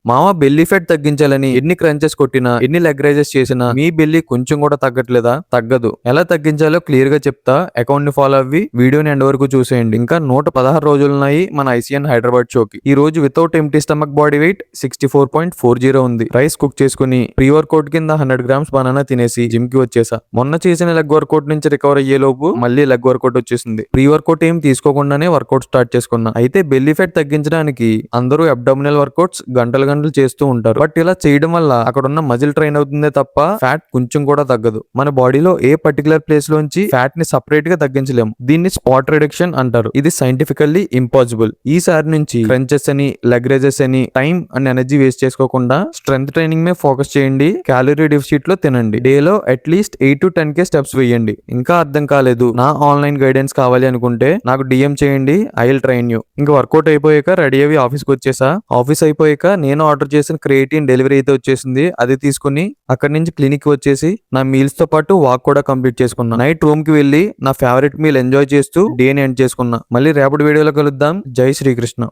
మామ belly fat తగ్గించాలని ఎన్ని క్రంచెస్ కొట్టినా ఎన్ని లెగ్ రైజెస్ చేసినా మీ బెల్లీ కొంచెం కూడా తగ్గట్లేదా? తగ్గదు. ఎలా తగ్గించాలో క్లియర్ గా చెప్తా. అకౌంట్ ని ఫాలో అవ్వి వీడియోని ఎండ్ వరకు చూసేయండి. ఇంకా 116 రోజులున్నాయి మన ఐసీఎన్ హైదరాబాద్ షోకి. ఈ రోజు without empty stomach body weight 64.40 ఉంది. రైస్ కుక్ చేసుకుని ప్రీ వర్కౌట్ కింద 100 గ్రామ్స్ బనానా తినేసి జిమ్ కి వచ్చేసా. మొన్న చేసిన లెగ్ వర్కౌట్ నుంచి రికవర్ అయ్యే లోపు మళ్ళీ లెగ్ వర్కౌట్ వచ్చేసింది. ప్రీ వర్కౌట్ ఏం తీసుకోకుండానే వర్కౌట్ స్టార్ట్ చేసుకున్నా. అయితే బెల్లీ ఫ్యాట్ తగ్గించడానికి అందరూ అబ్డామినల్ వర్కౌట్స్ గంటలు గంటలు చేస్తూ ఉంటారు. బట్ ఇలా చేయడం వల్ల అక్కడ ఉన్న మజిల్ ట్రైన్ అవుతుందే తప్ప ఫ్యాట్ కొంచెం కూడా తగ్గదు. మన బాడీలో ఏ పర్టికులర్ ప్లేస్ లోంచి ఫ్యాట్ ని సపరేట్ గా తగ్గించలేము. దీన్ని స్పాట్ రిడక్షన్ అంటారు. ఇది సైంటిఫికల్లీ ఇంపాసిబుల్. ఈసారి నుంచి క్రంచెస్ అని లెగ్ రైజెస్ అని టైం అండ్ ఎనర్జీ వేస్ట్ చేసుకోకుండా స్ట్రెంత్ ట్రైనింగ్ మీద ఫోకస్ చేయండి. క్యాలరీ డెఫిసిట్ లో తినండి. డేలో అట్లీస్ట్ 8 to 10K స్టెప్స్ వేయండి. ఇంకా అర్థం కాలేదు, నా ఆన్లైన్ గైడెన్స్ కావాలి అనుకుంటే నాకు డిఎం చేయండి. I will train you. ఇంకా వర్కౌట్ అయిపోయాక రెడీ అయ్యి ఆఫీస్ కి వచ్చేసా. ఆఫీస్ అయిపోయాక నేను ఆర్డర్ చేసిన క్రియేటిన్ డెలివరీ అయితే వచ్చేసింది. అది తీసుకుని అక్కడి నుంచి క్లినిక్ వచ్చేసి నా మీల్స్ తో పాటు వాక్ కూడా కంప్లీట్ చేసుకున్నా. నైట్ రూమ్ కి వెళ్లి నా ఫేవరెట్ మీల్ ఎంజాయ్ చేస్తూ డే ని ఎండ్ చేసుకున్నా. మళ్ళీ రేపటి వీడియోలో కలుద్దాం. జై శ్రీకృష్ణ.